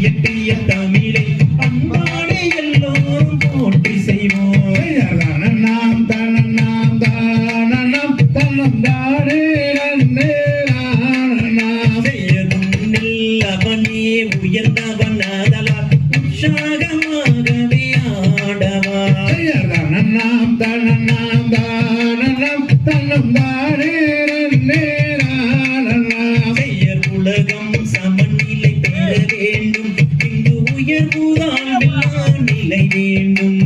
எட்டிய தமிழை அன்பாடு எல்லோரும் போற்றி செய்வோம். நாம் தனம் தானம் தனம் தானே செய்யதும் அவனே உயர்ந்தவன் அதலால் உற்சாகமாகவே ஆடவா. நாம் தனம் தானம் தனம் தானே செய்யர் உலகம் சமநிலை பெற வேண்டும். இங்கு உயர்வுதான் நிலை வேண்டும்.